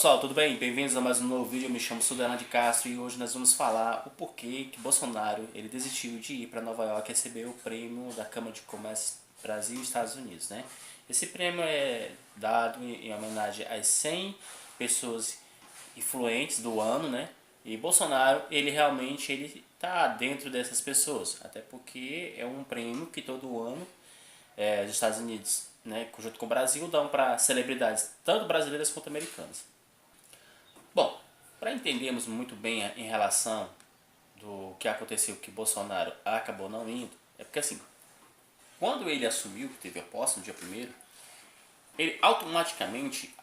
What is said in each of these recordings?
pessoal, tudo bem? Bem-vindos a mais um novo vídeo. Eu me chamo Suderlan de Castro e hoje nós vamos falar o porquê que Bolsonaro ele desistiu de ir para Nova York receber o prêmio da Câmara de Comércio Brasil e Estados Unidos, né? Esse prêmio é dado em homenagem às 100 pessoas influentes do ano, né? E Bolsonaro, ele realmente ele tá dentro dessas pessoas, até porque é um prêmio que todo ano os Estados Unidos, né, junto com o Brasil, dão para celebridades tanto brasileiras quanto americanas. Bom, para entendermos muito bem em relação do que aconteceu, que Bolsonaro acabou não indo, é porque assim, quando ele assumiu, que teve a posse no dia 1º, ele automaticamente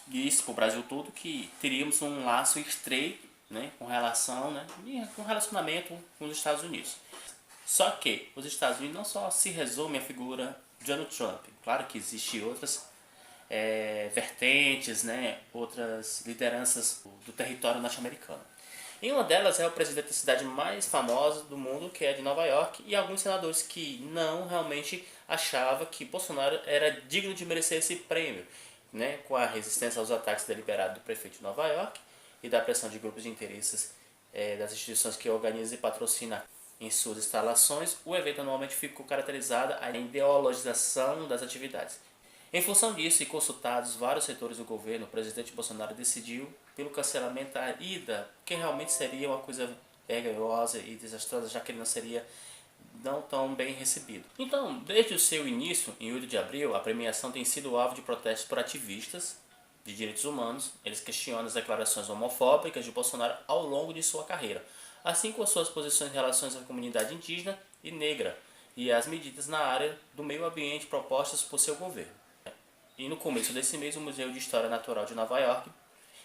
disse para o Brasil todo que teríamos um laço estreito, né, com relação, né, com relacionamento com os Estados Unidos. Só que os Estados Unidos não só se resume à figura de Donald Trump. Claro que existem outras vertentes, né, outras lideranças do território norte-americano. E uma delas é o presidente da cidade mais famosa do mundo, que é de Nova York, e alguns senadores que não realmente achavam que Bolsonaro era digno de merecer esse prêmio, né, com a resistência aos ataques deliberados do prefeito de Nova York e da pressão de grupos de interesses das instituições que organizam e patrocinam em suas instalações. O evento anualmente ficou caracterizado a ideologização das atividades. Em função disso e consultados vários setores do governo, o presidente Bolsonaro decidiu pelo cancelamento da ida, que realmente seria uma coisa vergonhosa e desastrosa, já que ele não seria não tão bem recebido. Então, desde o seu início, em 8 de abril, a premiação tem sido alvo de protestos por ativistas de direitos humanos. Eles questionam as declarações homofóbicas de Bolsonaro ao longo de sua carreira, assim como suas posições em relação à comunidade indígena e negra e as medidas na área do meio ambiente propostas por seu governo. E no começo desse mês, o Museu de História Natural de Nova York,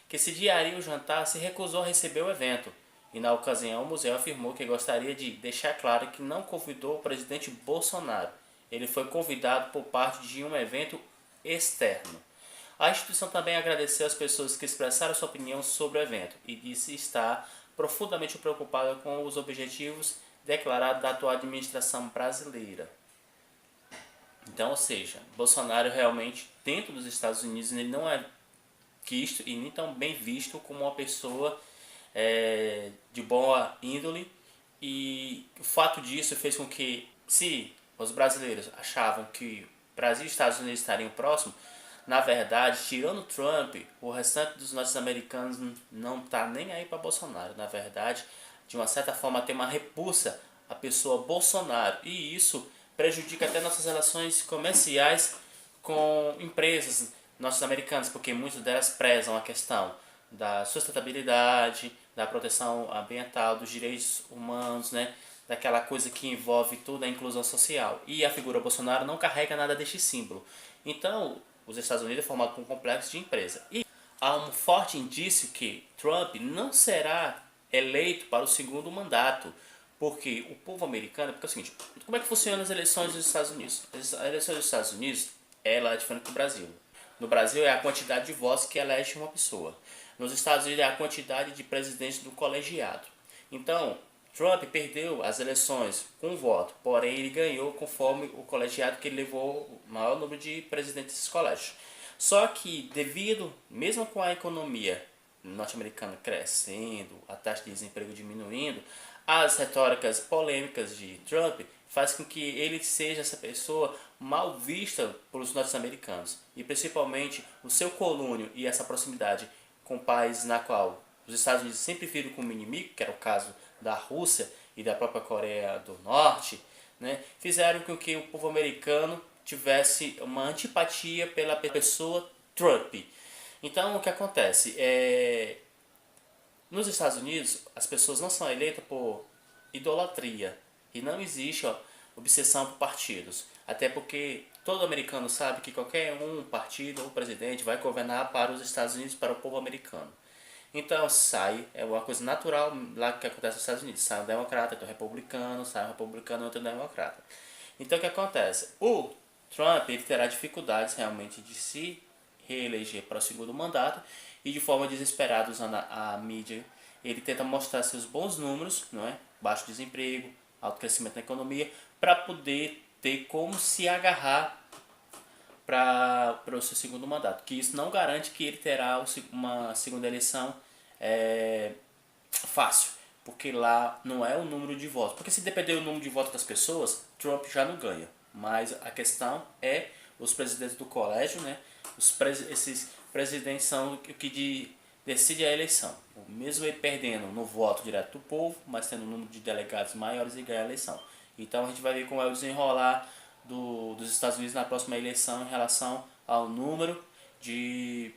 que sediaria o jantar, se recusou a receber o evento. E na ocasião, o museu afirmou que gostaria de deixar claro que não convidou o presidente Bolsonaro. Ele foi convidado por parte de um evento externo. A instituição também agradeceu as pessoas que expressaram sua opinião sobre o evento e disse estar profundamente preocupada com os objetivos declarados da atual administração brasileira. Então, ou seja, Bolsonaro realmente, dentro dos Estados Unidos, ele não é visto e nem tão bem visto como uma pessoa de boa índole, e o fato disso fez com que, se os brasileiros achavam que Brasil e Estados Unidos estariam próximos, na verdade, tirando Trump, o restante dos norte-americanos não está nem aí para Bolsonaro. Na verdade, de uma certa forma, tem uma repulsa à pessoa Bolsonaro, e isso prejudica até nossas relações comerciais com empresas norte-americanas, porque muitas delas prezam a questão da sustentabilidade, da proteção ambiental, dos direitos humanos, né? Daquela coisa que envolve toda a inclusão social. E a figura Bolsonaro não carrega nada deste símbolo. Então, os Estados Unidos é formado por um complexo de empresa. E há um forte indício que Trump não será eleito para o segundo mandato, porque o povo americano, porque é o seguinte, como é que funcionam as eleições dos Estados Unidos? As eleições dos Estados Unidos, ela é diferente do Brasil. No Brasil é a quantidade de votos que elege uma pessoa. Nos Estados Unidos é a quantidade de presidentes do colegiado. Então, Trump perdeu as eleições com voto, porém ele ganhou conforme o colegiado que ele levou o maior número de presidentes desses colégios. Só que devido, mesmo com a economia norte-americana crescendo, a taxa de desemprego diminuindo, as retóricas polêmicas de Trump faz com que ele seja essa pessoa mal vista pelos norte-americanos, e principalmente o seu colúnio e essa proximidade com países na qual os Estados Unidos sempre viram como inimigo, que era o caso da Rússia e da própria Coreia do Norte, né, fizeram com que o povo americano tivesse uma antipatia pela pessoa Trump. Então, o que acontece? Nos Estados Unidos, as pessoas não são eleitas por idolatria e não existe obsessão por partidos. Até porque todo americano sabe que qualquer partido ou presidente vai governar para os Estados Unidos, para o povo americano. Então é uma coisa natural lá que acontece nos Estados Unidos. Sai um democrata, outro republicano, sai um republicano, outro democrata. Então o que acontece? O Trump ele terá dificuldades realmente de se reeleger para o segundo mandato, e de forma desesperada, usando a mídia, ele tenta mostrar seus bons números, não é? Baixo desemprego, alto crescimento na economia, para poder ter como se agarrar para o seu segundo mandato. Que isso não garante que ele terá uma segunda eleição fácil, porque lá não é o número de votos. Porque se depender do número de votos das pessoas, Trump já não ganha. Mas a questão é os presidentes do colégio, né? Esses presidentes são o que decide a eleição. Mesmo ele perdendo no voto direto do povo, mas tendo um número de delegados maiores, ele ganha a eleição. Então a gente vai ver como é o desenrolar dos Estados Unidos na próxima eleição em relação ao número de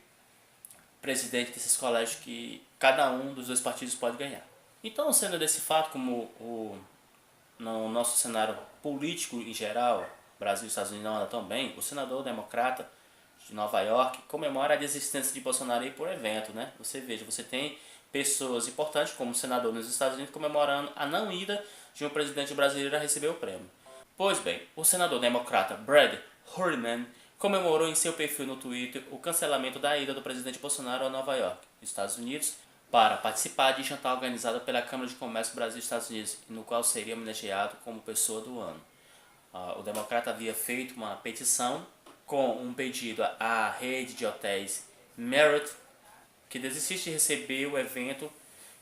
presidentes desses colégios que cada um dos dois partidos pode ganhar. Então, sendo desse fato, como no nosso cenário político em geral, Brasil e Estados Unidos não andam tão bem, o senador democrata de Nova York comemora a desistência de Bolsonaro aí por evento, né? Você veja, você tem pessoas importantes como o senador nos Estados Unidos comemorando a não ida de um presidente brasileiro a receber o prêmio. Pois bem, o senador democrata Brad Hoylman comemorou em seu perfil no Twitter o cancelamento da ida do presidente Bolsonaro a Nova York, Estados Unidos, para participar de jantar organizado pela Câmara de Comércio Brasil-Estados Unidos, no qual seria homenageado como pessoa do ano. O democrata havia feito uma petição com um pedido à rede de hotéis Marriott que desistisse de receber o evento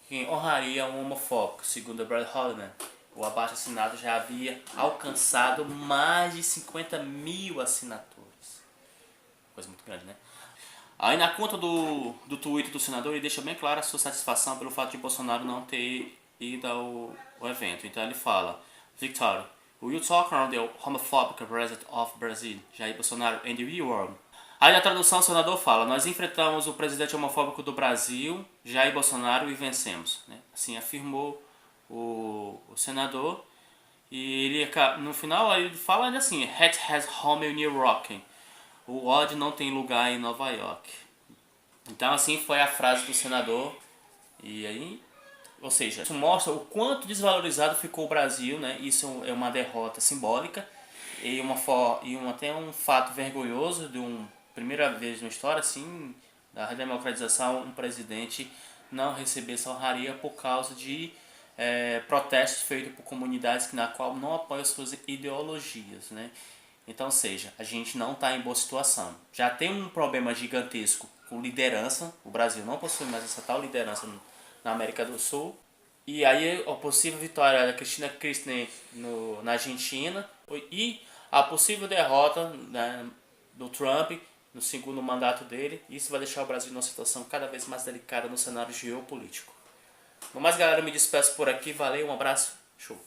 que honraria um homofóbico. Segundo Brad Hoylman, o abaixo-assinado já havia alcançado mais de 50 mil assinaturas. Coisa muito grande, né? Aí na conta do Twitter do senador ele deixa bem clara a sua satisfação pelo fato de Bolsonaro não ter ido ao evento. Então ele fala: Victoria, will you talk around the homophobic president of Brazil, Jair Bolsonaro, and the real world? Aí na tradução o senador fala: nós enfrentamos o presidente homofóbico do Brasil, Jair Bolsonaro, e vencemos. Né? Assim afirmou o senador. E ele, no final ele fala assim: Hat has home in New York. O ódio não tem lugar em Nova York. Então assim foi a frase do senador. E aí, ou seja, isso mostra o quanto desvalorizado ficou o Brasil, né? Isso é uma derrota simbólica e até um fato vergonhoso de uma primeira vez na história, assim, da redemocratização, um presidente não receber essa honraria por causa de protestos feitos por comunidades na qual não apoiam suas ideologias, né? Então, ou seja, a gente não está em boa situação. Já tem um problema gigantesco com liderança. O Brasil não possui mais essa tal liderança na América do Sul. E aí a possível vitória da Cristina Kirchner na Argentina e a possível derrota, né, do Trump no segundo mandato dele. Isso vai deixar o Brasil numa situação cada vez mais delicada no cenário geopolítico. No mais, galera, eu me despeço por aqui. Valeu, um abraço, show!